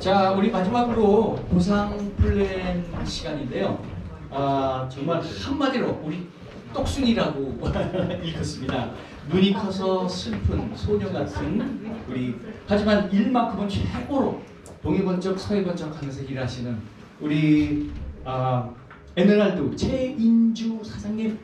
자, 우리 마지막으로 보상 플랜 시간인데요. 정말 한마디로 우리 똑순이라고 읽었습니다. 눈이 커서 슬픈 소녀 같은 우리, 하지만 일만큼은 최고로 동해번쩍 서해번쩍 하면서 일하시는 우리 에메랄드 최인주 사장님.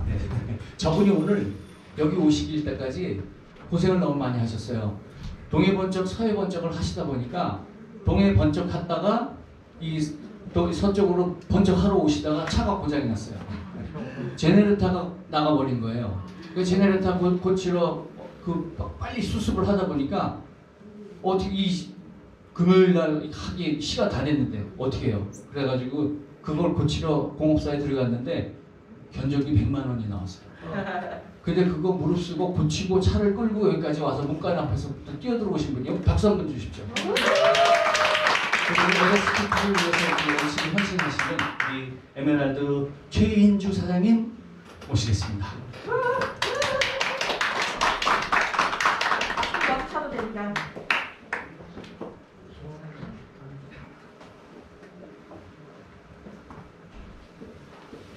네. 저분이 오늘 여기 오시길 때까지 고생을 너무 많이 하셨어요. 동해번쩍 서해번쩍을 하시다 보니까 동해번쩍 갔다가 또 서쪽으로 번쩍하러 오시다가 차가 고장이 났어요. 제네레이터가 나가버린 거예요. 그 제네레이터 고치러 빨리 수습을 하다 보니까 어떻게 이 금요일날 하기 시가 다 됐는데 어떻게 해요? 그래가지고 그걸 고치러 공업사에 들어갔는데 견적이 100만 원이 나왔어요. 근데 그거 무릅쓰고 고치고 차를 끌고 여기까지 와서 문간 앞에서부터 뛰어들어오신 분이요. 박수 한번 주십시오. 그리고 에버스티프를 위해서 열심히 헌신하시는 우리 에메랄드 최인주 사장님 모시겠습니다. 차도 됩니다.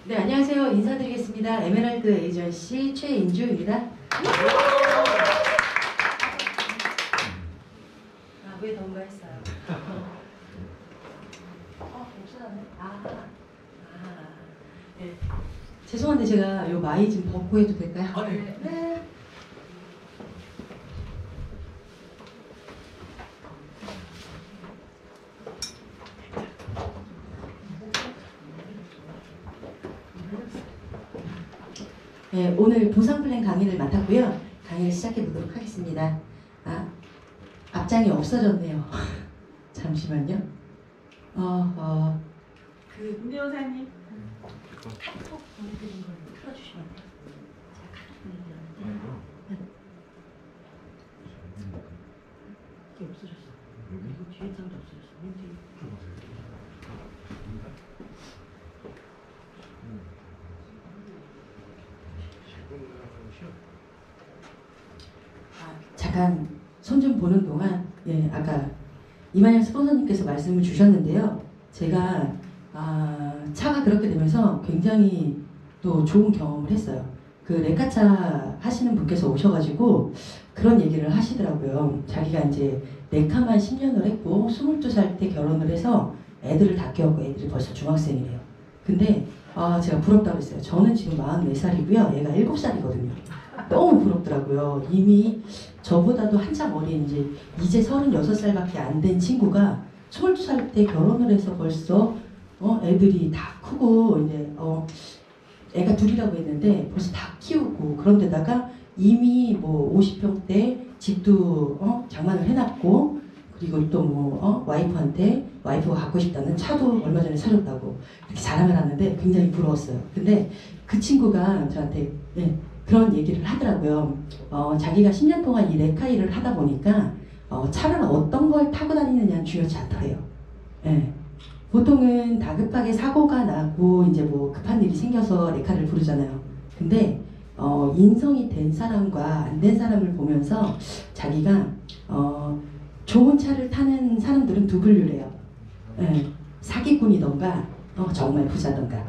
네, 안녕하세요. 인사드리겠습니다. 에메랄드 에이전시 최인주입니다. 왜 던가 했어요? 괜찮네. 네. 죄송한데 제가 요 마이 좀 벗고 해도 될까요? 네. 네, 오늘 보상 플랜 강의를 맡았고요. 강의를 시작해 보도록 하겠습니다. 앞장이 없어졌네요. 잠시만요. 문 변호사님. 카톡 보내드린 걸 틀어주시면 돼요. 제가 카톡 보내드렸는데 이게 없어졌어. 이거 뒤에 사람도 없어졌어. 맨 뒤에. 잠깐 손 좀 보는 동안 아까 이만영 스폰서님께서 말씀을 주셨는데요. 제가 차가 그렇게 되면서 굉장히 또 좋은 경험을 했어요. 그 레카차 하시는 분께서 오셔가지고 그런 얘기를 하시더라고요. 자기가 이제 레카만 10년을 했고 22살 때 결혼을 해서 애들을 다 키웠고 애들이 벌써 중학생이래요. 근데 제가 부럽다고 했어요. 저는 지금 44살이고요. 얘가 7살이거든요. 너무 부럽더라고요. 이미 저보다도 한참 어린 이제 36살밖에 안 된 친구가 22살 때 결혼을 해서 벌써 애들이 다 크고 이제 애가 둘이라고 했는데 벌써 다 키우고 그런데다가 이미 뭐 50평대 집도 장만을 해놨고 그리고 또 뭐 와이프한테 와이프가 갖고 싶다는 차도 얼마 전에 사줬다고 이렇게 자랑을 하는데 굉장히 부러웠어요. 근데 그 친구가 저한테 그런 얘기를 하더라고요. 자기가 10년 동안 이 레카 일을 하다 보니까 차를 어떤 걸 타고 다니느냐는 중요하지 않더래요. 보통은 다급하게 사고가 나고 이제 뭐 급한 일이 생겨서 레카를 부르잖아요. 근데 인성이 된 사람과 안 된 사람을 보면서 자기가 좋은 차를 타는 사람들은 두 분류래요. 사기꾼이던가 정말 부자던가.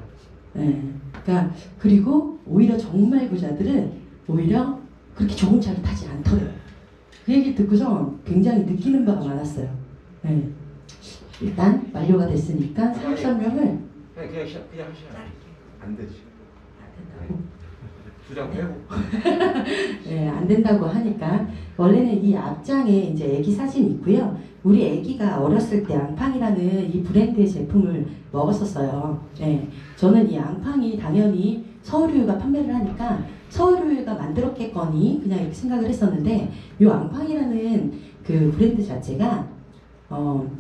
그러니까 그리고 오히려 정말 부자들은 오히려 그렇게 좋은 차를 타지 않더래요. 그 얘기 듣고서 굉장히 느끼는 바가 많았어요. 일단 만료가 됐으니까 사업 설명을 그냥 하셔야 안 되지. 두 장 빼고. 안 된다고 하니까 원래는 이 앞장에 이제 애기 사진이 있고요. 우리 애기가 어렸을 때 앙팡이라는 이 브랜드의 제품을 먹었었어요. 저는 이 앙팡이 당연히 서울우유가 판매를 하니까 서울우유가 만들었겠거니 그냥 이렇게 생각을 했었는데 이 앙팡이라는 그 브랜드 자체가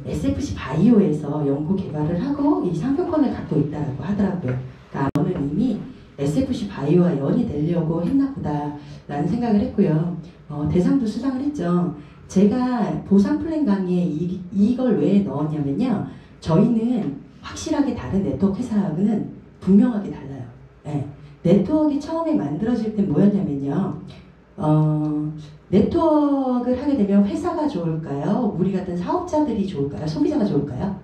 SFC 바이오에서 연구 개발을 하고 이 상표권을 갖고 있다고 하더라고요. 그러니까 저는 이미 SFC 바이오와 연이 되려고 했나 보다 라는 생각을 했고요. 대상도 수상을 했죠. 제가 보상 플랜 강의에 이걸 왜 넣었냐면요. 저희는 확실하게 다른 네트워크 회사하고는 분명하게 달라요. 네트워크가 처음에 만들어질 때 뭐였냐면요. 네트워크를 하게 되면 회사가 좋을까요? 우리 같은 사업자들이 좋을까요? 소비자가 좋을까요?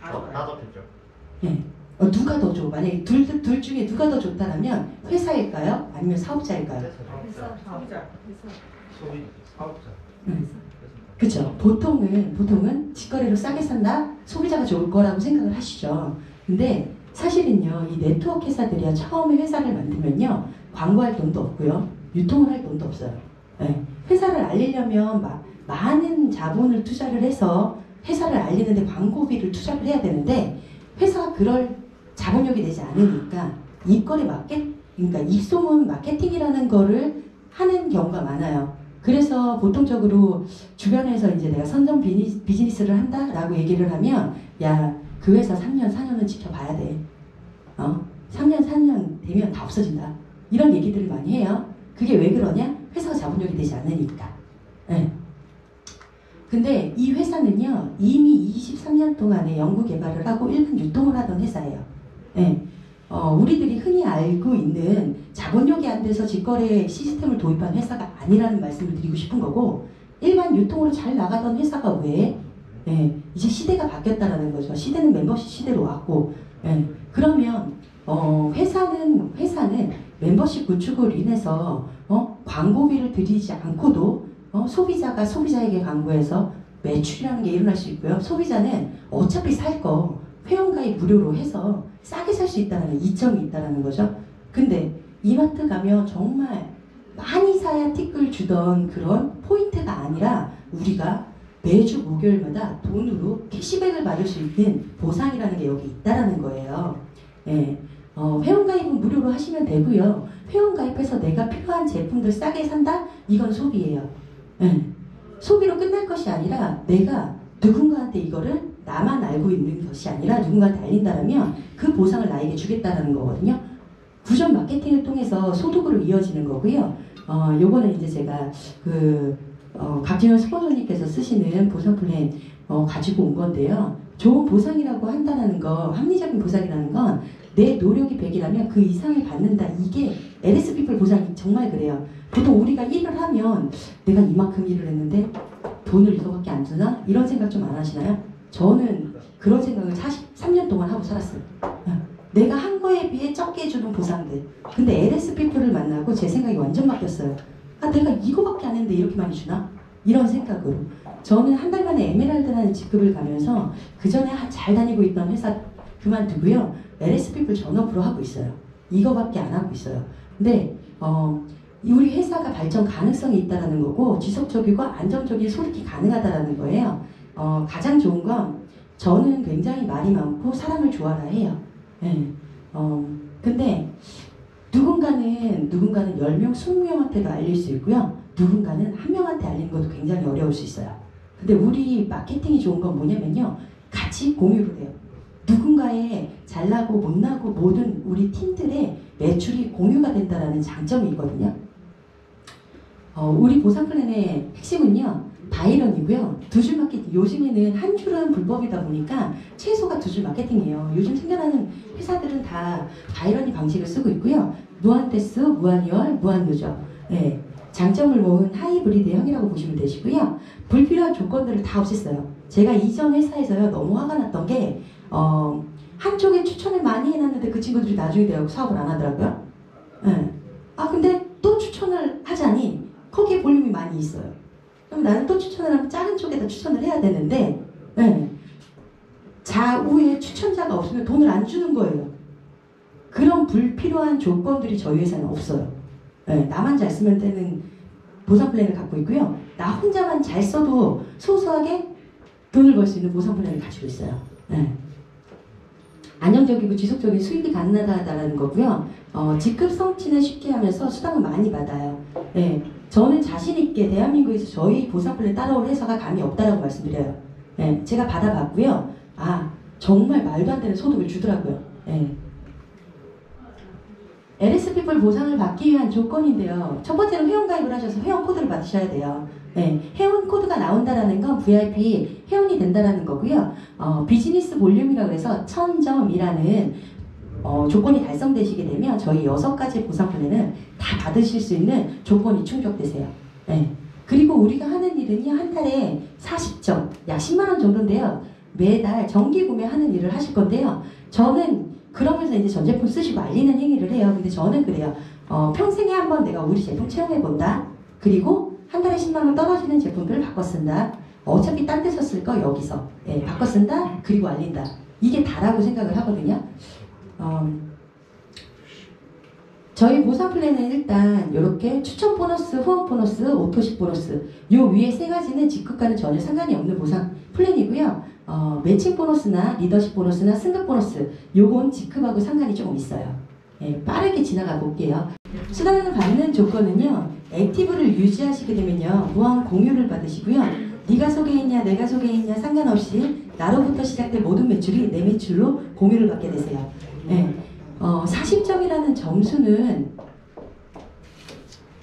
나도 좋죠. 네. 누가 더 좋아? 만약에 둘 중에 누가 더 좋다라면 회사일까요? 아니면 사업자일까요? 사업자. 소비 사업자. 그렇죠. 보통은 직거래로 싸게 산다, 소비자가 좋을 거라고 생각을 하시죠. 근데 사실은요, 이 네트워크 회사들이야 처음에 회사를 만들면요, 광고할 돈도 없고요, 유통을 할 돈도 없어요. 네. 회사를 알리려면 많은 자본을 투자를 해서 회사를 알리는데 광고비를 투자를 해야 되는데, 회사가 그럴 자본력이 되지 않으니까 입거래 그러니까 입소문 마케팅이라는 거를 하는 경우가 많아요. 그래서 보통적으로 주변에서 이제 내가 선전 비즈니스를 한다라고 얘기를 하면, 야, 그 회사 3년, 4년은 지켜봐야 돼. 3년, 4년 되면 다 없어진다. 이런 얘기들을 많이 해요. 그게 왜 그러냐? 회사가 자본력이 되지 않으니까. 네. 근데 이 회사는요, 이미 23년 동안에 연구 개발을 하고 일반 유통을 하던 회사예요. 네. 우리들이 흔히 알고 있는 자본력이 안 돼서 직거래 시스템을 도입한 회사가 아니라는 말씀을 드리고 싶은 거고, 일반 유통으로 잘 나가던 회사가 왜 이제 시대가 바뀌었다라는 거죠. 시대는 멤버십 시대로 왔고, 그러면 회사는 멤버십 구축을 인해서 광고비를 들이지 않고도 소비자가 소비자에게 광고해서 매출이라는 게 일어날 수 있고요. 소비자는 어차피 살 거 회원가입 무료로 해서 싸게 살 수 있다는 이점이 있다는 거죠. 근데 이마트 가면 정말 많이 사야 팁을 주던 그런 포인트가 아니라 우리가 매주 목요일마다 돈으로 캐시백을 받을 수 있는 보상이라는 게 여기 있다는 거예요. 예. 회원가입은 무료로 하시면 되고요. 회원가입해서 내가 필요한 제품들 싸게 산다? 이건 소비예요. 예. 소비로 끝날 것이 아니라 내가 누군가한테 이거를 나만 알고 있는 것이 아니라 누군가한테 알린다면 그 보상을 나에게 주겠다는 거거든요. 구전 마케팅을 통해서 소득으로 이어지는 거고요. 요거는 이제 제가 박진원 스폰서님께서 쓰시는 보상 플랜 가지고 온 건데요. 좋은 보상이라고 한다는 거, 합리적인 보상이라는 건 내 노력이 100이라면 그 이상을 받는다. 이게 LS 피플 보상이 정말 그래요. 보통 우리가 일을 하면 내가 이만큼 일을 했는데 돈을 이거밖에 안 주나? 이런 생각 좀 안 하시나요? 저는 그런 생각을 43년 동안 하고 살았어요. 내가 한 거에 비해 적게 주는 보상들. 근데 LS 피플을 만나고 제 생각이 완전 바뀌었어요. 내가 이거밖에 안 했는데 이렇게 많이 주나? 이런 생각으로. 저는 한 달 만에 에메랄드라는 직급을 가면서 그 전에 잘 다니고 있던 회사 그만두고요. LS 피플 전업으로 하고 있어요. 이거밖에 안 하고 있어요. 근데 우리 회사가 발전 가능성이 있다는 거고 지속적이고 안정적인 소득이 가능하다는 거예요. 가장 좋은 건 저는 굉장히 말이 많고 사람을 좋아라 해요. 네. 근데 누군가는 10명, 20명한테도 알릴 수 있고요. 누군가는 한 명한테 알리는 것도 굉장히 어려울 수 있어요. 근데 우리 마케팅이 좋은 건 뭐냐면요. 같이 공유를 해요. 누군가의 잘나고 못나고 모든 우리 팀들의 매출이 공유가 된다는 장점이 있거든요. 우리 보상 플랜의 핵심은요. 바이런이고요. 두 줄 마케팅. 요즘에는 한 줄은 불법이다 보니까 최소가 2줄 마케팅이에요. 요즘 생겨나는 회사들은 다 바이런이 방식을 쓰고 있고요. 무한 테스, 무한 유월, 무한 누적. 네. 장점을 모은 하이브리드형이라고 보시면 되시고요. 불필요한 조건들을 다 없앴어요. 제가 이전 회사에서요. 너무 화가 났던 게 한쪽에 추천을 많이 해놨는데 그 친구들이 나중에 되고 사업을 안 하더라고요. 네. 근데 또 추천을 하자니 거기에 볼륨이 많이 있어요. 그럼 나는 또 추천을 하면 작은 쪽에다 추천을 해야 되는데 좌우에 추천자가 없으면 돈을 안 주는 거예요. 그런 불필요한 조건들이 저희 회사는 없어요. 나만 잘 쓰면 되는 보상 플랜을 갖고 있고요. 나 혼자만 잘 써도 소소하게 돈을 벌 수 있는 보상 플랜을 가지고 있어요. 안정적이고 지속적인 수익이 가능하다는 거고요. 직급 성취는 쉽게 하면서 수당을 많이 받아요. 저는 자신있게 대한민국에서 저희 보상 플랜 따라올 회사가 감이 없다라고 말씀드려요. 제가 받아봤고요. 정말 말도 안 되는 소득을 주더라고요. LS 피플 보상을 받기 위한 조건인데요. 첫 번째는 회원가입을 하셔서 회원 코드를 받으셔야 돼요. 회원 코드가 나온다라는 건 VIP 회원이 된다라는 거고요. 비즈니스 볼륨이라고 해서 1000점이라는 조건이 달성되시게 되면 저희 6가지 보상 플랜을 다 받으실 수 있는 조건이 충족되세요. 예. 그리고 우리가 하는 일은요, 한 달에 40점, 약 10만 원 정도인데요. 매달 정기 구매하는 일을 하실 건데요. 저는 그러면서 이제 전 제품 쓰시고 알리는 행위를 해요. 근데 저는 그래요. 평생에 한번 내가 우리 제품 체험해 본다. 그리고 한 달에 10만 원 떨어지는 제품들을 바꿔 쓴다. 어차피 딴 데서 쓸 거 여기서 바꿔 쓴다. 그리고 알린다. 이게 다라고 생각을 하거든요. 저희 보상 플랜은 일단 이렇게 추천 보너스, 후원 보너스, 오토십 보너스 요 위에 세 가지는 직급과는 전혀 상관이 없는 보상 플랜이고요. 매칭 보너스나 리더십 보너스나 승급 보너스 요건 직급하고 상관이 조금 있어요. 빠르게 지나가 볼게요. 수당을 받는 조건은요. 액티브를 유지하시게 되면요. 무한 공유를 받으시고요. 네가 소개했냐 내가 소개했냐 상관없이 나로부터 시작된 모든 매출이 내 매출로 공유를 받게 되세요. 40점이라는 점수는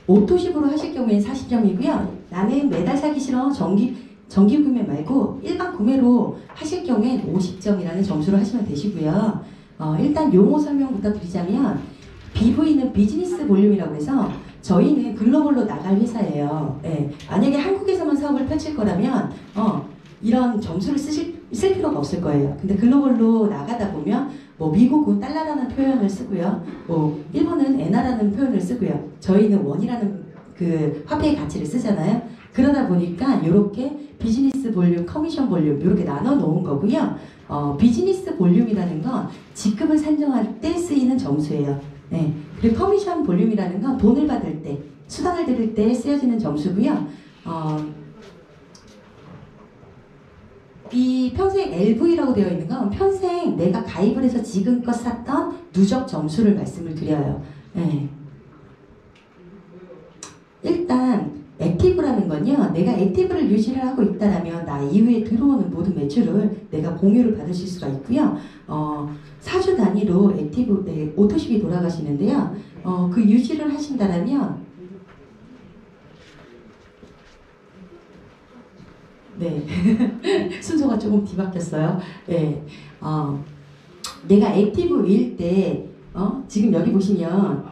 오토십으로 하실 경우엔 40점이고요. 나는 매달 사기 싫어 정기 구매 말고 일반 구매로 하실 경우엔 50점이라는 점수로 하시면 되시고요. 일단 용어 설명부터 드리자면 BV는 비즈니스 볼륨이라고 해서 저희는 글로벌로 나갈 회사예요. 만약에 한국에서만 사업을 펼칠 거라면 이런 점수를 쓸 필요가 없을 거예요. 근데 글로벌로 나가다 보면 뭐 미국은 달러라는 표현을 쓰고요. 뭐 일본은 엔화라는 표현을 쓰고요. 저희는 원이라는 그 화폐의 가치를 쓰잖아요. 그러다 보니까 이렇게 비즈니스 볼륨, 커미션 볼륨 이렇게 나눠 놓은 거고요. 비즈니스 볼륨이라는 건 직급을 산정할 때 쓰이는 점수예요. 그리고 커미션 볼륨이라는 건 돈을 받을 때, 수당을 드릴 때 쓰여지는 점수고요. 이 평생 LV라고 되어 있는 건 평생 내가 가입을 해서 지금껏 샀던 누적 점수를 말씀을 드려요. 일단 액티브라는 건요. 내가 액티브를 유지를 하고 있다라면 나 이후에 들어오는 모든 매출을 내가 공유를 받으실 수가 있고요. 4주 단위로 액티브 오토십이 돌아가시는데요. 그 유지를 하신다라면 순서가 조금 뒤바뀌었어요. 내가 액티브일 때 지금 여기 보시면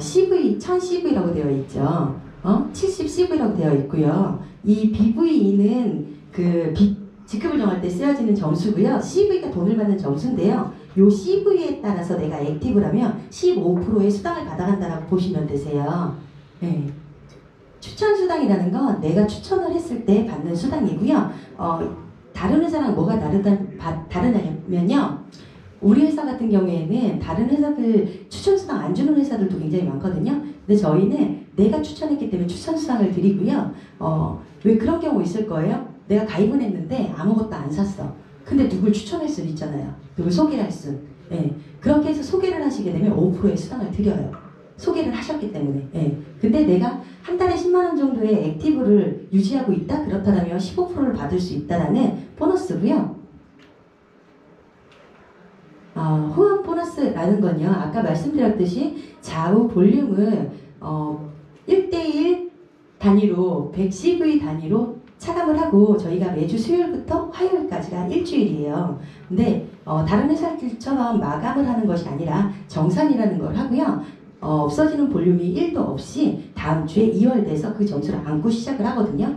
CV 1000CV라고 되어 있죠. 70CV라고 되어 있고요. 이 BV는 그 직급을 정할 때 쓰여지는 점수고요. CV가 돈을 받는 점수인데요. 요 CV에 따라서 내가 액티브라면 15%의 수당을 받아간다라고 보시면 되세요. 추천 수당이라는 건 내가 추천을 했을 때 받는 수당이고요. 다른 회사랑 뭐가 다르냐면요. 우리 회사 같은 경우에는 다른 회사들 추천 수당 안 주는 회사들도 굉장히 많거든요. 근데 저희는 내가 추천했기 때문에 추천 수당을 드리고요. 왜 그런 경우 있을 거예요? 내가 가입은 했는데 아무것도 안 샀어. 근데 누굴 추천할 수는 있잖아요. 누굴 소개를 할 수. 그렇게 해서 소개를 하시게 되면 5%의 수당을 드려요. 소개를 하셨기 때문에. 근데 내가 한 달에 10만 원 정도의 액티브를 유지하고 있다? 그렇다면 15%를 받을 수 있다라는 보너스고요. 후원 보너스라는 건요. 아까 말씀드렸듯이 좌우 볼륨을 1대1 단위로 100CV 단위로 차감을 하고 저희가 매주 수요일부터 화요일까지가 일주일이에요. 근데 다른 회사들처럼 마감을 하는 것이 아니라 정산이라는 걸 하고요. 없어지는 볼륨이 1도 없이 다음 주에 2월 돼서 그 점수를 안고 시작을 하거든요.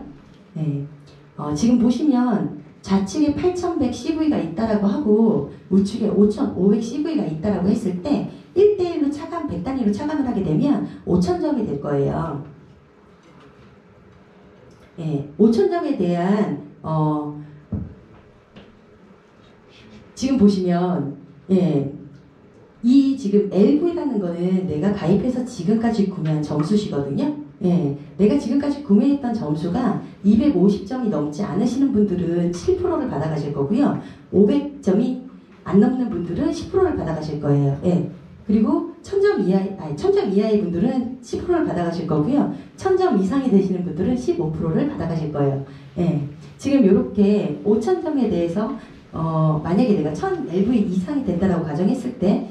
지금 보시면 좌측에 8100CV가 있다라고 하고 우측에 5500CV가 있다라고 했을 때 1대1로 차감, 100단위로 차감을 하게 되면 5000점이 될 거예요. 5000점에 대한 지금 보시면 이 지금 LV라는 거는 내가 가입해서 지금까지 구매한 점수시거든요. 내가 지금까지 구매했던 점수가 250점이 넘지 않으시는 분들은 7%를 받아가실 거고요. 500점이 안 넘는 분들은 10%를 받아가실 거예요. 그리고 1000점 이하의 분들은 10%를 받아가실 거고요. 1000점 이상이 되시는 분들은 15%를 받아가실 거예요. 지금 이렇게 5000점에 대해서 만약에 내가 1000LV 이상이 된다라고 가정했을 때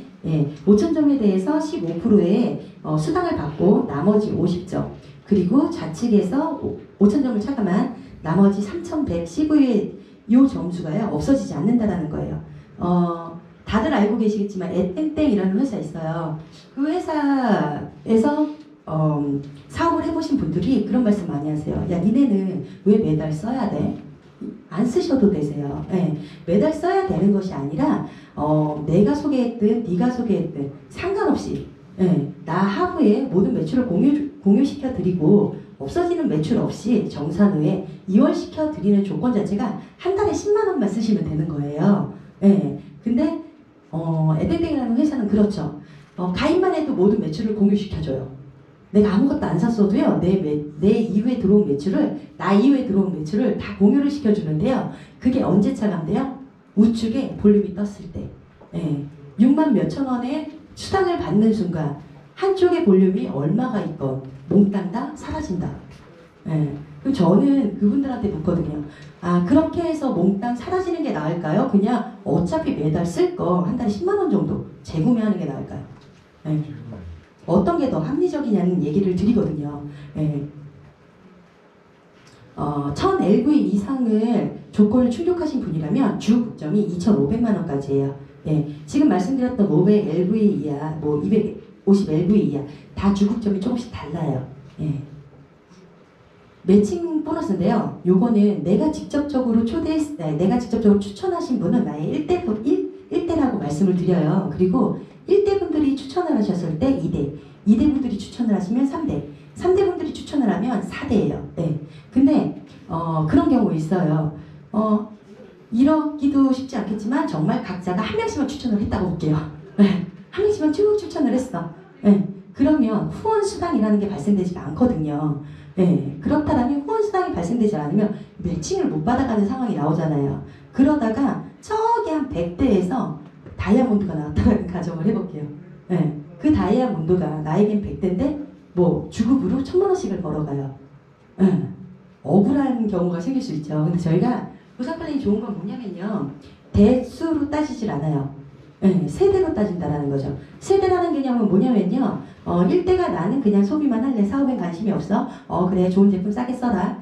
5000점에 대해서 15%의 수당을 받고 나머지 50점 그리고 좌측에서 5000점을 차감한 나머지 3110V의 이 점수가요 없어지지 않는다라는 거예요. 다들 알고 계시겠지만 에땡땡이라는 회사 있어요. 그 회사에서 사업을 해보신 분들이 그런 말씀 많이 하세요. 야, 니네는 왜 매달 써야 돼? 안 쓰셔도 되세요. 예, 매달 써야 되는 것이 아니라 내가 소개했든 네가 소개했든 상관없이 나 하부에 모든 매출을 공유시켜 드리고 없어지는 매출 없이 정산후에 이월시켜 드리는 조건 자체가 한 달에 10만 원만 쓰시면 되는 거예요. 예, 근데 에덴땡이라는 회사는 그렇죠. 가입만 해도 모든 매출을 공유시켜줘요. 내가 아무것도 안 샀어도요, 내 이후에 들어온 매출을, 나 이후에 들어온 매출을 다 공유를 시켜주는데요. 그게 언제 차감돼요? 우측에 볼륨이 떴을 때. 6만 몇천 원의 수당을 받는 순간, 한쪽의 볼륨이 얼마가 있건, 몽땅 다 사라진다. 그럼 저는 그분들한테 묻거든요. 아, 그렇게 해서 몽땅 사라지는 게 나을까요? 그냥 어차피 매달 쓸 거 한 달에 10만 원 정도 재구매하는 게 나을까요? 어떤 게 더 합리적이냐는 얘기를 드리거든요. 1000LV 이상을 조건을 충족하신 분이라면 주 급점이 2,500만 원까지예요. 지금 말씀드렸던 500LV 이하, 뭐 250LV 이하 다 주급점이 조금씩 달라요. 매칭 보너스인데요. 요거는 내가 직접적으로 내가 직접적으로 추천하신 분은 나의 1대라고 말씀을 드려요. 그리고 1대 분들이 추천을 하셨을 때 2대, 2대 분들이 추천을 하시면 3대, 3대 분들이 추천을 하면 4대예요. 근데 그런 경우 있어요. 이러기도 쉽지 않겠지만 정말 각자가 한 명씩만 추천을 했다고 볼게요. 한 명씩만 쭉 추천을 했어. 그러면 후원 수당이라는 게 발생되지가 않거든요. 그렇다면 후원 수당이 발생되지 않으면 매칭을 못 받아가는 상황이 나오잖아요. 그러다가 저기 한 100대에서 다이아몬드가 나왔다는 가정을 해볼게요. 그 다이아몬드가 나에겐 100대인데 뭐 주급으로 1,000만 원씩을 벌어가요. 억울한 경우가 생길 수 있죠. 근데 저희가 보상 플랜이 좋은 건 뭐냐면요. 대수로 따지질 않아요. 세대로 따진다라는 거죠. 세대라는 개념은 뭐냐면요. 1대가 나는 그냥 소비만 할래. 사업엔 관심이 없어. 그래, 좋은 제품 싸게 써라.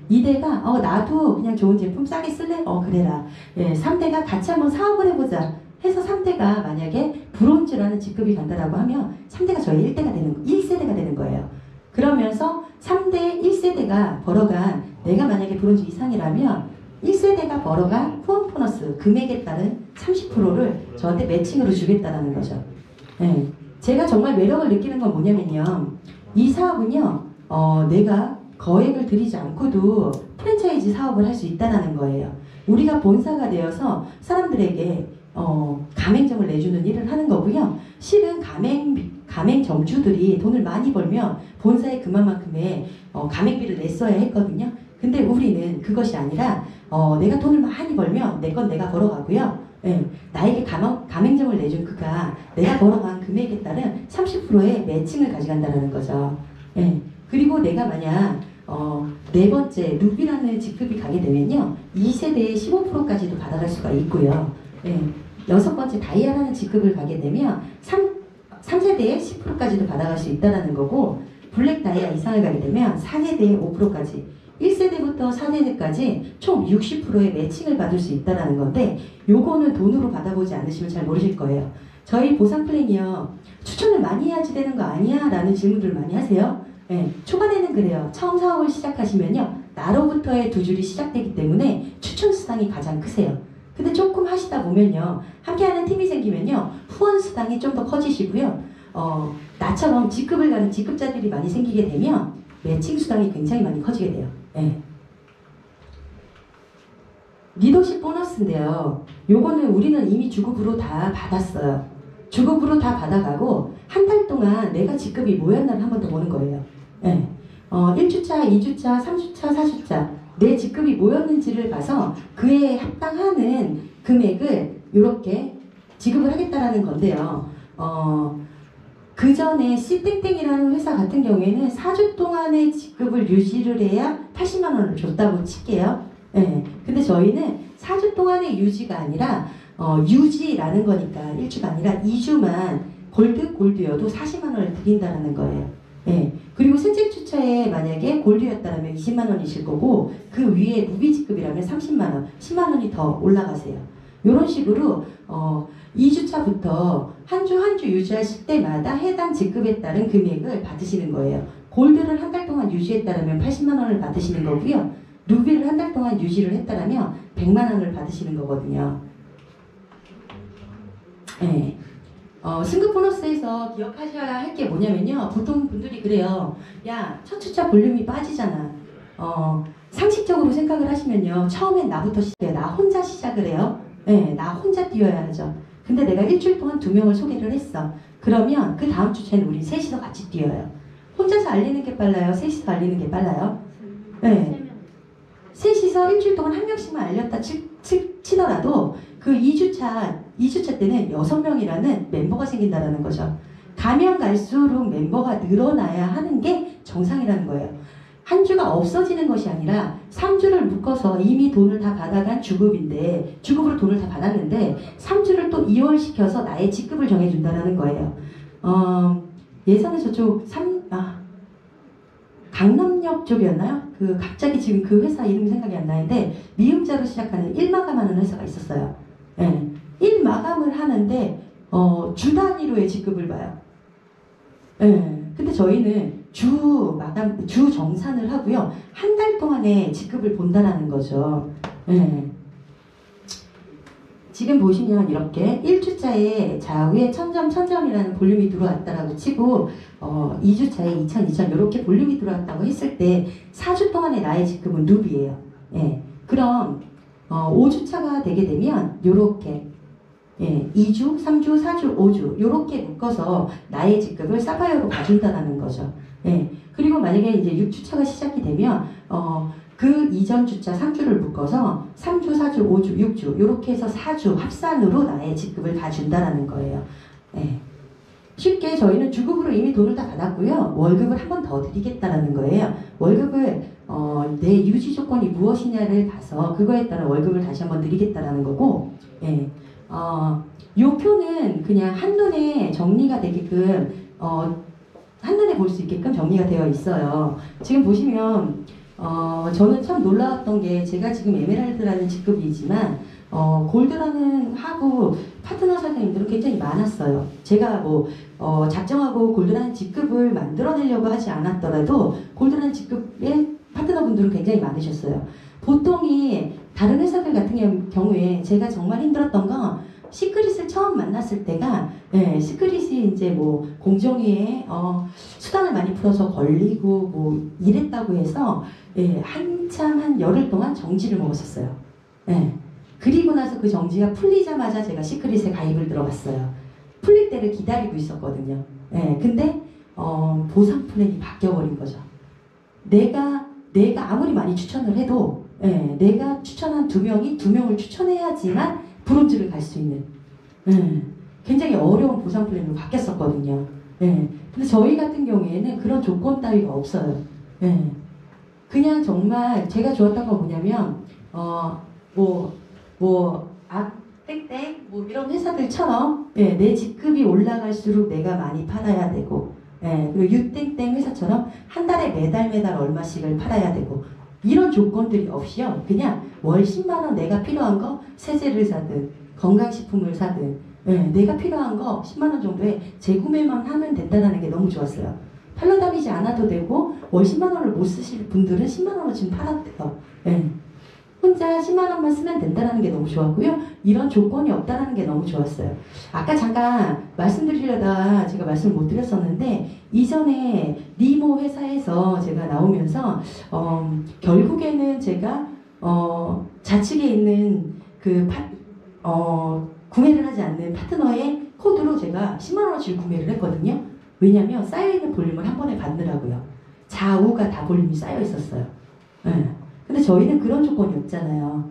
2대가 나도 그냥 좋은 제품 싸게 쓸래. 그래라. 3대가 같이 한번 사업을 해보자 해서 3대가 만약에 브론즈라는 직급이 간다라고 하면 3대가 저희 1세대가 되는 거예요. 그러면서 3대 1세대가 벌어간, 내가 만약에 브론즈 이상이라면 1세대가 벌어간 후원 보너스 금액에 따른 30%를 저한테 매칭으로 주겠다라는 거죠. 제가 정말 매력을 느끼는 건 뭐냐면요. 이 사업은요, 내가 거액을 들이지 않고도 프랜차이즈 사업을 할 수 있다는 거예요. 우리가 본사가 되어서 사람들에게 가맹점을 내주는 일을 하는 거고요. 실은 가맹점주들이 돈을 많이 벌면 본사에 그만큼의 가맹비를 냈어야 했거든요. 근데 우리는 그것이 아니라 내가 돈을 많이 벌면 내 건 내가 벌어가고요. 나에게 가맹점을 내준 그가 내가 벌어간 금액에 따른 30%의 매칭을 가져간다는 거죠. 그리고 내가 만약 네 번째 루비라는 직급이 가게 되면요. 2세대의 15%까지도 받아갈 수가 있고요. 여섯 번째 다이아라는 직급을 가게 되면 3세대의 10%까지도 받아갈 수 있다는 거고, 블랙 다이아 이상을 가게 되면 4세대의 5%까지, 1세대부터 4세대까지 총 60%의 매칭을 받을 수 있다는 건데, 요거는 돈으로 받아보지 않으시면 잘 모르실 거예요. 저희 보상 플랜이요. 추천을 많이 해야지 되는 거 아니야? 라는 질문들을 많이 하세요. 초반에는 그래요. 처음 사업을 시작하시면요. 나로부터의 두 줄이 시작되기 때문에 추천 수당이 가장 크세요. 근데 조금 하시다 보면요. 함께하는 팀이 생기면요. 후원 수당이 좀 더 커지시고요. 나처럼 직급을 가는 직급자들이 많이 생기게 되면 매칭 수당이 굉장히 많이 커지게 돼요. 리더십 보너스인데요. 요거는 우리는 이미 주급으로 다 받았어요. 주급으로 다 받아가고 한 달 동안 내가 직급이 뭐였나를 한 번 더 보는 거예요. 1주차, 2주차, 3주차, 4주차 내 직급이 뭐였는지를 봐서 그에 합당하는 금액을 이렇게 지급을 하겠다라는 건데요. 그 전에 C땡땡이라는 회사 같은 경우에는 4주 동안의 직급을 유지를 해야 80만 원을 줬다고 칠게요. 근데 저희는 4주 동안의 유지가 아니라 유지라는 거니까 1주가 아니라 2주만 골드여도 40만 원을 드린다는 거예요. 그리고 셋째 주차에 만약에 골드였다면 20만 원이실 거고, 그 위에 루비 직급이라면 30만 원, 10만 원이 더 올라가세요. 이런 식으로 2주차부터 한 주 한 주 유지하실 때마다 해당 직급에 따른 금액을 받으시는 거예요. 골드를 한 달 동안 유지했다면 80만 원을 받으시는 거고요. 루비를 한 달 동안 유지를 했다면 100만 원을 받으시는 거거든요. 네. 승급 보너스에서 기억하셔야 할 게 뭐냐면요. 보통 분들이 그래요. 야, 첫 주차 볼륨이 빠지잖아. 상식적으로 생각을 하시면요. 처음엔 나부터 시작해요. 나 혼자 시작을 해요. 네, 나 혼자 뛰어야 하죠. 근데 내가 일주일 동안 2명을 소개를 했어. 그러면 그 다음 주차에는 우리 셋이서 같이 뛰어요. 혼자서 알리는 게 빨라요? 셋이서 알리는 게 빨라요? 네. 셋이서 일주일 동안 한 명씩만 알렸다 치더라도 그 2주차 때는 6명이라는 멤버가 생긴다는 거죠. 가면 갈수록 멤버가 늘어나야 하는 게 정상이라는 거예요. 한 주가 없어지는 것이 아니라 3주를 묶어서 이미 돈을 다 받아간 주급인데 주급으로 돈을 다 받았는데 3주를 또 이월시켜서 나의 직급을 정해준다는 거예요. 예전에 저쪽 강남역 쪽이었나요? 갑자기 지금 그 회사 이름이 생각이 안 나는데 미음자로 시작하는 1마감하는 회사가 있었어요. 네. 1마감을 하는데 주 단위로의 직급을 봐요. 네. 근데 저희는 주 정산을 하고요. 한 달 동안의 직급을 본다라는 거죠. 네. 지금 보시면 이렇게 1주차에 좌우에 1000점이라는 볼륨이 들어왔다라고 치고 2주차에 2000 이렇게 볼륨이 들어왔다고 했을 때 4주 동안의 나의 직급은 루비예요. 예. 그럼 5주차가 되게 되면 요렇게 2주, 3주, 4주, 5주 요렇게 묶어서 나의 직급을 사파이어로 봐준다는 거죠. 예. 그리고 만약에 이제 6주차가 시작이 되면 그 이전 주차 3주를 묶어서 3주, 4주, 5주, 6주 이렇게 해서 4주 합산으로 나의 직급을 다 준다라는 거예요. 네. 쉽게 저희는 주급으로 이미 돈을 다 받았고요. 월급을 한 번 더 드리겠다라는 거예요. 월급을 내 유지 조건이 무엇이냐를 봐서 그거에 따라 월급을 다시 한 번 드리겠다라는 거고 예. 요 표는 그냥 한눈에 정리가 되게끔 한눈에 볼 수 있게끔 정리가 되어 있어요. 지금 보시면 저는 참 놀라웠던 게 제가 지금 에메랄드라는 직급이지만 골드라는 하부 파트너 사장님들은 굉장히 많았어요. 제가 작정하고 골드라는 직급을 만들어내려고 하지 않았더라도 골드라는 직급의 파트너분들은 굉장히 많으셨어요. 보통이 다른 회사들 같은 경우에 제가 정말 힘들었던 건 시크릿을 처음 만났을 때가 시크릿이 이제 공정위에 수단을 많이 풀어서 걸리고 이랬다고 해서 한참 한 열흘 동안 정지를 먹었었어요. 그리고 나서 그 정지가 풀리자마자 제가 시크릿에 가입을 들어갔어요. 풀릴 때를 기다리고 있었거든요. 근데 보상 플랜이 바뀌어버린 거죠. 내가 아무리 많이 추천을 해도 내가 추천한 2명이 2명을 추천해야지만 브론즈를 갈 수 있는 굉장히 어려운 보상 플랜으로 바뀌었었거든요. 근데 저희 같은 경우에는 그런 조건 따위가 없어요. 그냥 정말 제가 좋았던 건 뭐냐면 땡땡 이런 회사들처럼 내 직급이 올라갈수록 내가 많이 팔아야 되고 그리고 유땡땡 회사처럼 한 달에 매달 얼마씩을 팔아야 되고 이런 조건들이 없이요. 그냥 월 10만원 내가 필요한 거 세제를 사든 건강식품을 사든 내가 필요한 거 10만원 정도에 재구매만 하면 된다는 게 너무 좋았어요. 팔러 다니지 않아도 되고 월 10만원을 못 쓰실 분들은 10만원을 지금 팔았대요. 혼자 10만원만 쓰면 된다는 게 너무 좋았고요. 이런 조건이 없다는 게 너무 좋았어요. 아까 잠깐 말씀드리려다 제가 말씀을 못 드렸었는데 이전에 니모 회사에서 제가 나오면서 결국에는 제가 좌측에 있는 구매를 하지 않는 파트너의 코드로 제가 10만원어치를 구매를 했거든요. 왜냐면 쌓여있는 볼륨을 한 번에 받느라고요. 좌우가 다 볼륨이 쌓여 있었어요. 근데 저희는 그런 조건이 없잖아요.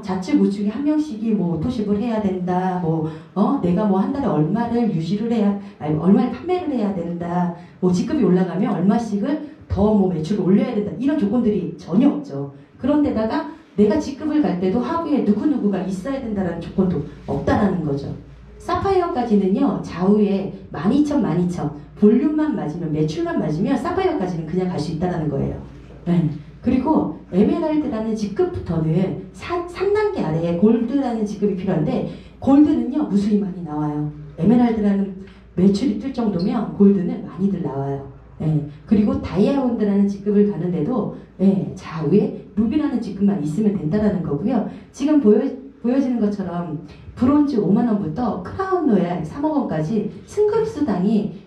좌측 우측에 한 명씩이 오토십을 해야 된다. 내가 한 달에 얼마를 얼마를 판매를 해야 된다. 직급이 올라가면 얼마씩을 더 매출을 올려야 된다. 이런 조건들이 전혀 없죠. 그런데다가 내가 직급을 갈 때도 하부에 누구누구가 있어야 된다는 조건도 없다라는 거죠. 사파이어까지는요. 좌우에 12,000 볼륨만 맞으면 매출만 맞으면 사파이어까지는 그냥 갈 수 있다는 거예요. 그리고 에메랄드라는 직급부터는 3단계 아래 아예 골드라는 직급이 필요한데 골드는요 무수히 많이 나와요. 에메랄드라는 매출이 뜰 정도면 골드는 많이들 나와요. 예, 그리고 다이아몬드라는 직급을 가는데도 예, 좌우에 루비라는 직급만 있으면 된다라는 거고요. 지금 보여지는 것처럼 브론즈 5만원부터 크라운 로얄 3억원까지 승급 수당이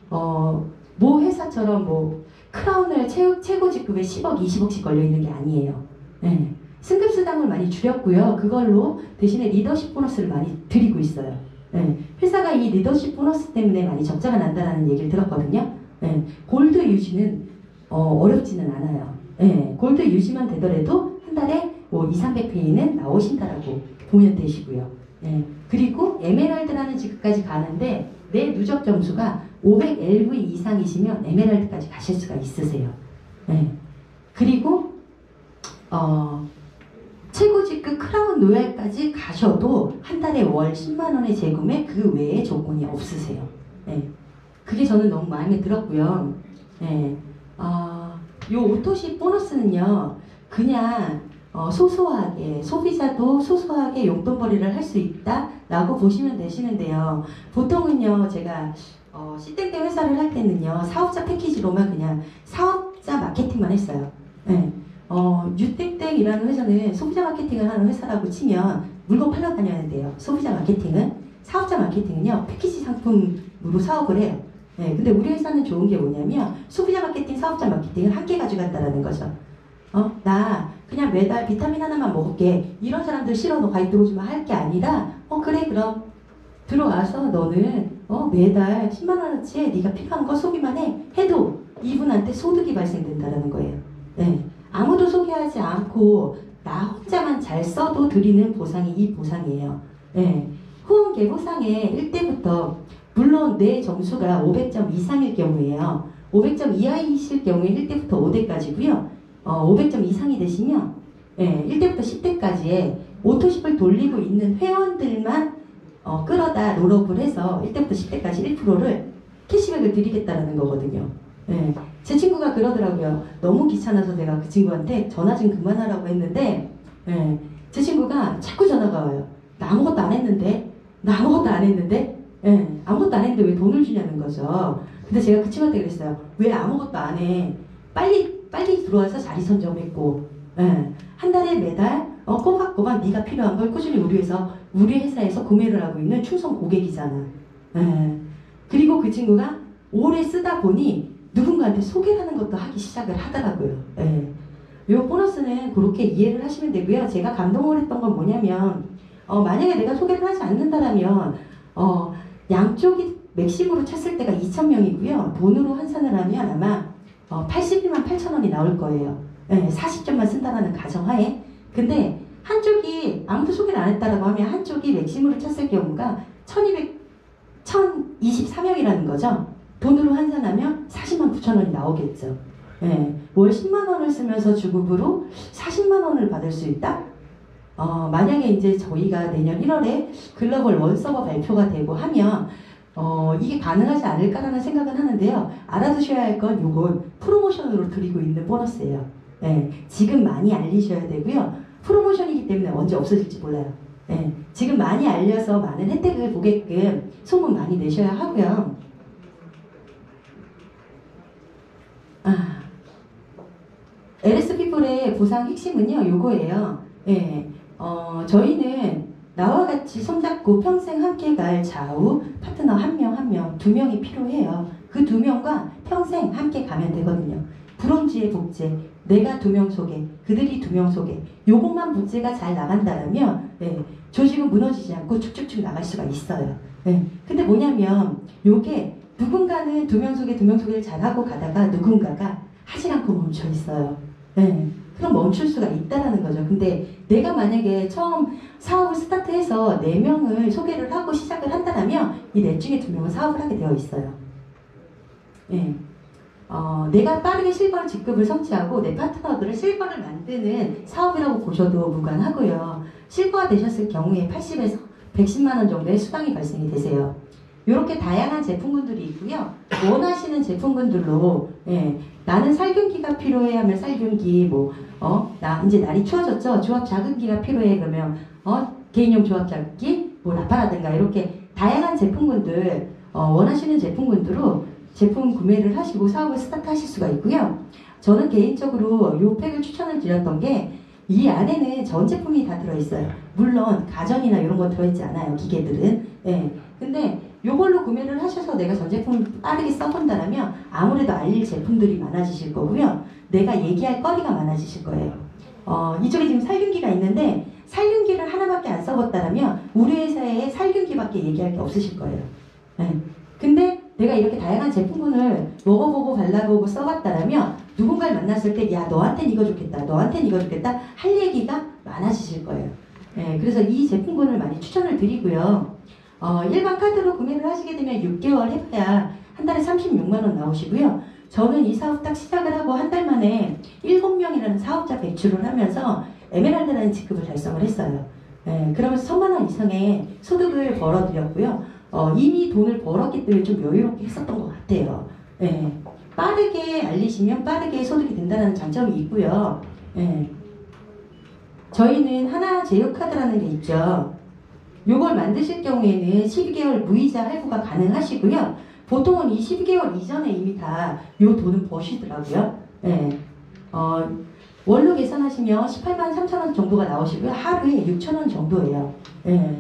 모 회사처럼 뭐 크라운 로얄 최고 직급에 10억, 20억씩 걸려있는 게 아니에요. 예, 승급 수당을 많이 줄였고요. 그걸로 대신에 리더십 보너스를 많이 드리고 있어요. 예, 회사가 이 리더십 보너스 때문에 많이 적자가 난다는 얘기를 들었거든요. 예, 골드 유지는 어렵지는 않아요. 예, 골드 유지만 되더라도 한 달에 뭐 200~300페이는 나오신다라고 보면 되시고요. 예, 그리고 에메랄드라는 직급까지 가는데 내 누적 점수가 500LV 이상이시면 에메랄드까지 가실 수가 있으세요. 예, 그리고 최고 직급 크라운 로얄까지 가셔도 한 달에 월 10만원의 재구매 그 외에 조건이 없으세요. 예, 그게 저는 너무 마음에 들었고요. 예, 요 오토십 보너스는요, 그냥 소소하게 소비자도 소소하게 용돈벌이를 할 수 있다라고 보시면 되시는데요. 보통은요, 제가 C땡땡 회사를 할 때는요, 사업자 패키지로만 그냥 사업자 마케팅만 했어요. 예. 유땡땡이라는 회사는 소비자 마케팅을 하는 회사라고 치면 물건 팔러 다녀야 돼요. 소비자 마케팅은. 사업자 마케팅은요, 패키지 상품으로 사업을 해요. 네, 근데 우리 회사는 좋은 게 뭐냐면 소비자 마케팅, 사업자 마케팅을 함께 가져간다라는 거죠. 나 그냥 매달 비타민 하나만 먹을게. 이런 사람들 싫어. 너 가입 들어오지 마. 할 게 아니라 그래 그럼 들어와서 너는 매달 10만원어치에 네가 필요한 거 소비만 해도 이분한테 소득이 발생된다라는 거예요. 네. 아무도 소개하지 않고 나 혼자만 잘 써도 드리는 보상이 이 보상이에요. 네. 후원계 보상에 1대부터 물론 내 점수가 500점 이상일 경우에요. 500점 이하이실 경우에 1대부터 5대까지고요. 500점 이상이 되시면 1대부터 10대까지의 오토십을 돌리고 있는 회원들만 끌어다 롤업을 해서 1대부터 10대까지 1%를 캐시백을 드리겠다라는 거거든요. 제 친구가 그러더라고요. 너무 귀찮아서 내가 그 친구한테 전화 좀 그만하라고 했는데 제 친구가 자꾸 전화가 와요. 나 아무것도 안 했는데? 나 아무것도 안 했는데? 아무것도 안 했는데 왜 돈을 주냐는 거죠. 근데 제가 그 친구한테 그랬어요. 왜 아무것도 안 해? 빨리 들어와서 자리 선점했고 한 달에 매달 꼬박꼬박 네가 필요한 걸 꾸준히 우리 회사에서 구매를 하고 있는 충성 고객이잖아. 그리고 그 친구가 오래 쓰다 보니 누군가한테 소개를 하는 것도 하기 시작을 하더라고요. 이 보너스는 그렇게 이해를 하시면 되고요. 제가 감동을 했던 건 뭐냐면 만약에 내가 소개를 하지 않는다라면 양쪽이 맥심으로 찼을 때가 2,000명이고요. 돈으로 환산을 하면 아마 81만 8천원이 나올 거예요. 40점만 쓴다라는 가정하에. 근데 한쪽이 아무도 소개를 안 했다라고 하면 한쪽이 맥심으로 찼을 경우가 1,024명이라는 거죠. 돈으로 환산하면 40만 9천원이 나오겠죠. 월 10만원을 쓰면서 주급으로 40만원을 받을 수 있다? 만약에 이제 저희가 내년 1월에 글로벌 원서버 발표가 되고 하면 이게 가능하지 않을까라는 생각은 하는데요. 알아두셔야 할 건 요건 프로모션으로 드리고 있는 보너스예요. 지금 많이 알리셔야 되고요. 프로모션이기 때문에 언제 없어질지 몰라요. 지금 많이 알려서 많은 혜택을 보게끔 소문 많이 내셔야 하고요. LS피플의 보상 핵심은요, 요거예요. 저희는 나와 같이 손잡고 평생 함께 갈 좌우 파트너 한 명, 2명이 필요해요. 그 2명과 평생 함께 가면 되거든요. 브론즈의 복제, 내가 2명 소개, 그들이 2명 소개, 요것만 복제가 잘 나간다면 조직은 무너지지 않고 쭉쭉쭉 나갈 수가 있어요. 근데 뭐냐면 요게 누군가는 2명 소개, 2명 소개를 잘하고 가다가 누군가가 하지 않고 멈춰 있어요. 그럼 멈출 수가 있다라는 거죠. 근데 내가 만약에 처음 사업을 스타트해서 4명을 소개를 하고 시작을 한다면 이 4 중에 2명은 사업을 하게 되어 있어요. 내가 빠르게 실버 직급을 성취하고 내 파트너들을 실버를 만드는 사업이라고 보셔도 무관하고요. 실버가 되셨을 경우에 80에서 110만원 정도의 수당이 발생이 되세요. 이렇게 다양한 제품군들이 있고요. 원하시는 제품군들로 나는 살균기가 필요해 하면 살균기, 나 이제 날이 추워졌죠. 조합 자극기가 필요해 그러면 개인용 조합 잡기, 뭐 라파라든가 이렇게 다양한 제품군들 원하시는 제품군들로 제품 구매를 하시고 사업을 스타트하실 수가 있고요. 저는 개인적으로 이 팩을 추천을 드렸던 게 이 안에는 전 제품이 다 들어있어요. 물론 가전이나 이런 건 들어있지 않아요. 기계들은. 예. 근데 이걸로 구매를 하셔서 내가 전 제품을 빠르게 써본다면 아무래도 알릴 제품들이 많아지실 거고요. 내가 얘기할 거리가 많아지실 거예요. 이쪽에 지금 살균기가 있는데 살균기를 하나밖에 안 써봤다면 우리 회사에 살균기밖에 얘기할 게 없으실 거예요. 네. 근데 내가 이렇게 다양한 제품군을 먹어보고 발라보고 써봤다면 누군가를 만났을 때 야 너한텐 이거 좋겠다 너한텐 이거 좋겠다 할 얘기가 많아지실 거예요. 네. 그래서 이 제품군을 많이 추천을 드리고요. 일반 카드로 구매를 하시게 되면 6개월 해봐야 한 달에 36만 원 나오시고요. 저는 이 사업 딱 시작을 하고 한 달 만에 7명이라는 사업자 배출을 하면서 에메랄드라는 직급을 달성을 했어요. 예, 그러면서 1,000만 원 이상의 소득을 벌어들였고요. 이미 돈을 벌었기 때문에 좀 여유롭게 했었던 것 같아요. 예, 빠르게 알리시면 빠르게 소득이 된다는 장점이 있고요. 예, 저희는 하나제휴카드라는 게 있죠. 요걸 만드실 경우에는 12개월 무이자 할부가 가능하시고요. 보통은 이 12개월 이전에 이미 다 요 돈은 버시더라고요. 예. 월로 계산하시면 18만 3천 원 정도가 나오시고요. 하루에 6천 원 정도예요. 예.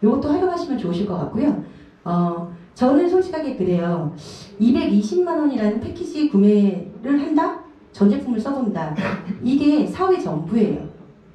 요것도 활용하시면 좋으실 것 같고요. 저는 솔직하게 그래요. 220만 원이라는 패키지 구매를 한다? 전 제품을 써본다. 이게 사회 전부예요.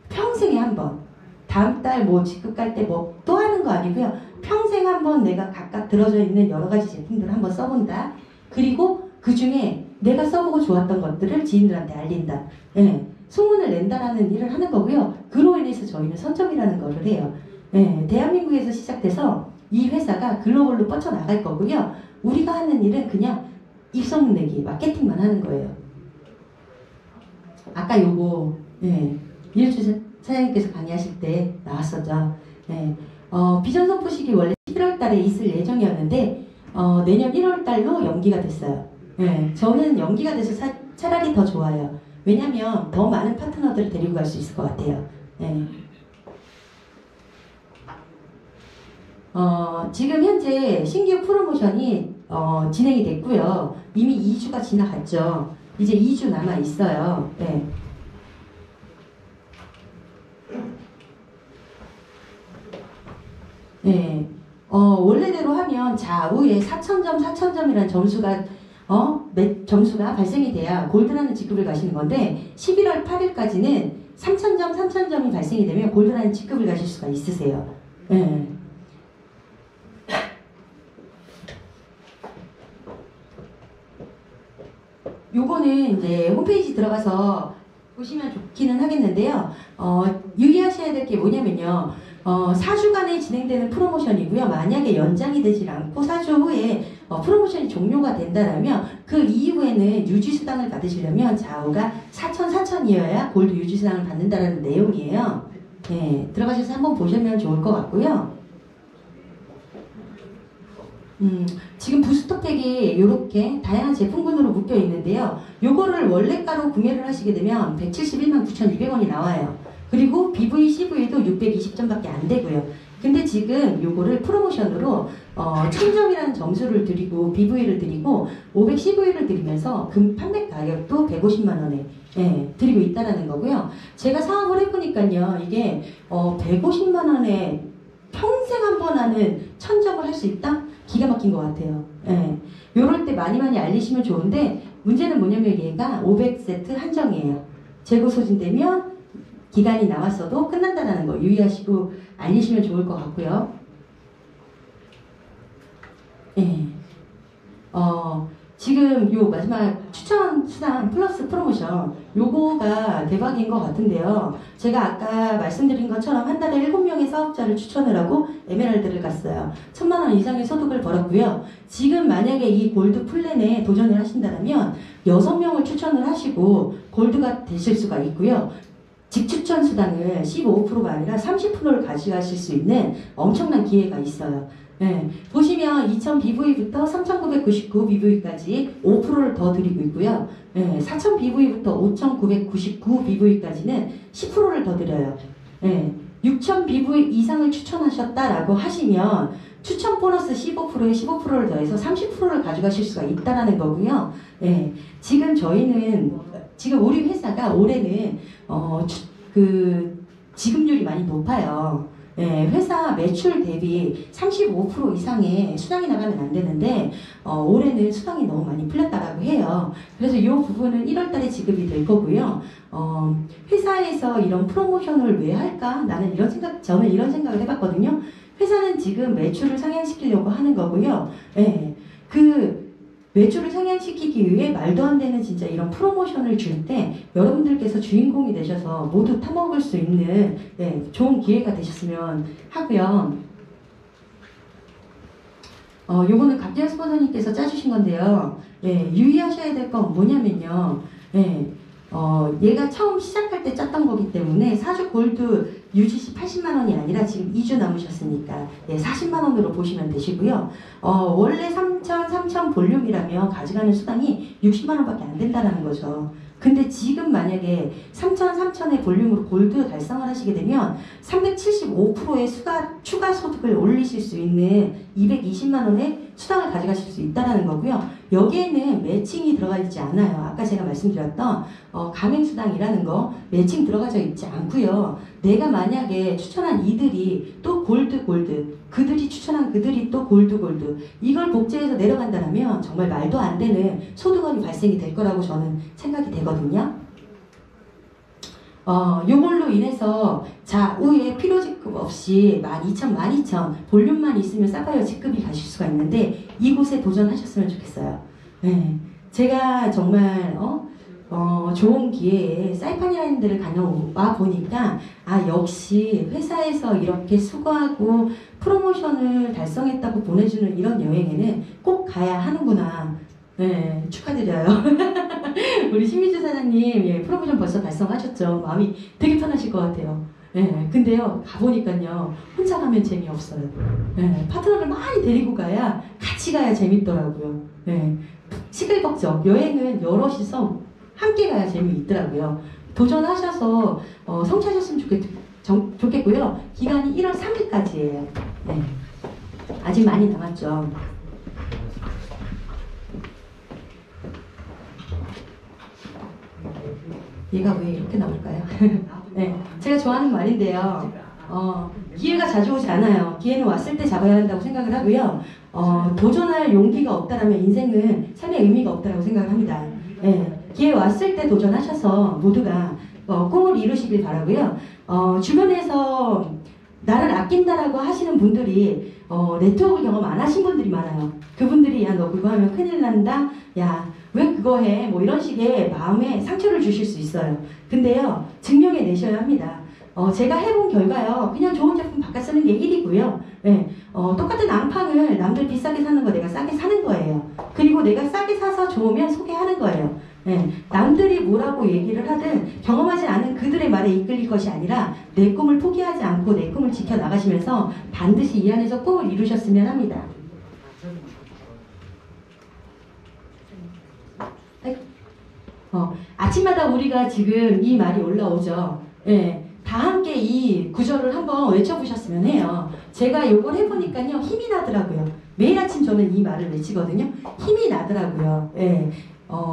평생에 한 번. 다음 달 뭐 직급 갈 때 뭐 또 하는 거 아니고요. 평생 한번 내가 각각 들어져 있는 여러 가지 제품들을 한번 써본다. 그리고 그 중에 내가 써보고 좋았던 것들을 지인들한테 알린다. 예, 소문을 낸다라는 일을 하는 거고요. 그로 인해서 저희는 선점이라는 거를 해요. 예, 대한민국에서 시작돼서 이 회사가 글로벌로 뻗쳐나갈 거고요. 우리가 하는 일은 그냥 입소문 내기, 마케팅만 하는 거예요. 아까 요거 이일주 사장님께서 강의하실 때 나왔었죠. 네. 비전 선포식이 원래 11월 달에 있을 예정이었는데 내년 1월 달로 연기가 됐어요. 네. 저는 연기가 돼서 차라리 더 좋아요. 왜냐면 더 많은 파트너들을 데리고 갈 수 있을 것 같아요. 네. 지금 현재 신규 프로모션이 진행이 됐고요. 이미 2주가 지나갔죠. 이제 2주 남아 있어요. 네. 네. 원래대로 하면 좌우에 4,000점, 4,000점이라는 점수가 발생이 돼야 골드라는 직급을 가시는 건데 11월 8일까지는 3,000점, 3,000점이 발생이 되면 골드라는 직급을 가실 수가 있으세요. 네. 요거는 이제 홈페이지 들어가서 보시면 좋기는 하겠는데요. 유의하셔야 될 게 뭐냐면요. 4주간에 진행되는 프로모션이고요. 만약에 연장이 되질 않고 4주 후에 프로모션이 종료가 된다면 그 이후에는 유지수당을 받으시려면 좌우가 4,000이어야 골드 유지수당을 받는다는 내용이에요. 네, 들어가셔서 한번 보시면 좋을 것 같고요. 지금 부스터팩이 이렇게 다양한 제품군으로 묶여 있는데요. 요거를 원래가로 구매를 하시게 되면 171만 9,200원이 나와요. 그리고 BV, CV도 620점밖에 안 되고요. 근데 지금 요거를 프로모션으로 1000점이라는 점수를 드리고 BV를 드리고 500CV를 드리면서 금 판매 가격도 150만원에 드리고 있다는 거고요. 제가 사업을 해보니까요. 이게 150만원에 평생 한 번 하는 1000점을 할 수 있다? 기가 막힌 것 같아요. 예. 요럴 때 많이 알리시면 좋은데 문제는 뭐냐면 얘가 500세트 한정이에요. 재고 소진되면 기간이 남았어도 끝난다는 거 유의하시고 알리시면 좋을 것 같고요. 예. 지금 요 마지막 추천 수당 플러스 프로모션 요거가 대박인 것 같은데요. 제가 아까 말씀드린 것처럼 한 달에 7명의 사업자를 추천을 하고 에메랄드를 갔어요. 1,000만 원 이상의 소득을 벌었고요. 지금 만약에 이 골드 플랜에 도전을 하신다면 6명을 추천을 하시고 골드가 되실 수가 있고요. 직추천 수당을 15%가 아니라 30%를 가져가실 수 있는 엄청난 기회가 있어요. 네, 보시면 2000 BV부터 3999 BV까지 5%를 더 드리고 있고요. 네, 4000 BV부터 5999 BV까지는 10%를 더 드려요. 네, 6천 BV 이상을 추천하셨다라고 하시면 추천 보너스 15%에 15%를 더해서 30%를 가져가실 수가 있다라는 거고요. 예, 지금 우리 회사가 올해는 지급률이 많이 높아요. 예, 회사 매출 대비 35% 이상의 수당이 나가면 안 되는데 올해는 수당이 너무 많이 풀렸다라고 해요. 그래서 이 부분은 1월 달에 지급이 될 거고요. 회사에서 이런 프로모션을 왜 할까? 저는 이런 생각을 해봤거든요. 회사는 지금 매출을 상향시키려고 하는 거고요. 예, 매출을 상향시키기 위해 말도 안 되는 진짜 이런 프로모션을 줄 때 여러분들께서 주인공이 되셔서 모두 타먹을 수 있는 좋은 기회가 되셨으면 하고요. 요거는 갑재현 스폰서님께서 짜주신 건데요. 유의하셔야 될 건 뭐냐면요. 얘가 처음 시작할 때 짰던 거기 때문에 4주 골드 유지시 80만 원이 아니라 지금 2주 남으셨으니까 40만 원으로 보시면 되시고요. 원래 3천 볼륨이라면 가져가는 수당이 60만 원밖에 안 된다는 거죠. 근데 지금 만약에 3,000의 볼륨으로 골드 달성을 하시게 되면 375%의 추가 소득을 올리실 수 있는 220만 원의 수당을 가져가실 수 있다는 거고요. 여기에는 매칭이 들어가 있지 않아요. 아까 제가 말씀드렸던 가맹수당이라는 거 매칭 들어가져 있지 않고요. 내가 만약에 추천한 이들이 또 골드 그들이 추천한 그들이 또 골드 이걸 복제해서 내려간다면 정말 말도 안 되는 소득원이 발생이 될 거라고 저는 생각이 되거든요. 요걸로 인해서 후에 필요 지급 없이 12,000 볼륨만 있으면 사파이어 직급이 가실 수가 있는데 이곳에 도전하셨으면 좋겠어요. 제가 정말 좋은 기회에 사이판이라는 데를 다녀와 보니까 역시 회사에서 이렇게 수고하고 프로모션을 달성했다고 보내주는 이런 여행에는 꼭 가야 하는구나. 축하드려요. 우리 신미주 사장님 프로모션 벌써 달성하셨죠? 마음이 되게 편하실 것 같아요. 근데요 가보니까요 혼자 가면 재미없어요. 파트너를 많이 데리고 가야 같이 가야 재밌더라고요. 시끌벅적 여행은 여럿이서 함께 가야 재미있더라고요. 도전하셔서 성취하셨으면 좋겠고요. 기간이 1월 3일까지예요. 아직 많이 남았죠. 얘가 왜 이렇게 나올까요? 제가 좋아하는 말인데요. 기회가 자주 오지 않아요. 기회는 왔을 때 잡아야 한다고 생각을 하고요. 도전할 용기가 없다라면 인생은 삶의 의미가 없다라고 생각을 합니다. 기회 왔을 때 도전하셔서 모두가 꿈을 이루시길 바라고요. 주변에서 나를 아낀다라고 하시는 분들이 네트워크 경험 안 하신 분들이 많아요. 그분들이 야 너 그거 하면 큰일 난다. 야 왜 그거 해? 뭐 이런 식의 마음에 상처를 주실 수 있어요. 근데요 증명해 내셔야 합니다. 제가 해본 결과요 그냥 좋은 제품 바꿔 쓰는 게 1이고요. 똑같은 앙팡을 남들 비싸게 사는 거 내가 싸게 사는 거예요. 그리고 내가 싸게 사서 좋으면 소개하는 거예요. 남들이 뭐라고 얘기를 하든 경험하지 않은 그들의 말에 이끌릴 것이 아니라 내 꿈을 포기하지 않고 내 꿈을 지켜나가시면서 반드시 이 안에서 꿈을 이루셨으면 합니다. 아침마다 우리가 지금 이 말이 올라오죠. 다 함께 이 구절을 한번 외쳐보셨으면 해요. 제가 요걸 해보니까요 힘이 나더라고요. 매일 아침 저는 이 말을 외치거든요. 힘이 나더라고요.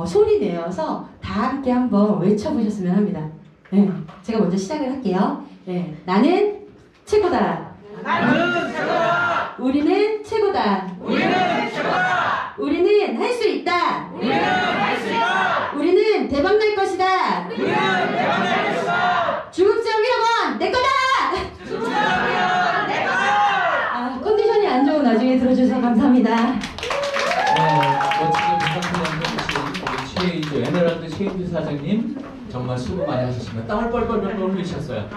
소리 내어서 다 함께 한번 외쳐보셨으면 합니다. 제가 먼저 시작을 할게요. 나는 최고다. 나는 최고다. 우리는 최고다. 우리는 최고다. 우리는 할 수 있다. 우리는 할 수 있다. 우리는 대박 날 것이다. 우리는 대박 날 것이다. 중국장 1억 원 내 거다. 중국장 내 거다. 컨디션이 안 좋은 나중에 들어주셔서 감사합니다. 멋지게 부탁드리는 우리 에메랄드 최인주 사장님 정말 수고 많이 하셨습니다. 땀을 뻘뻘 흘리셨어요.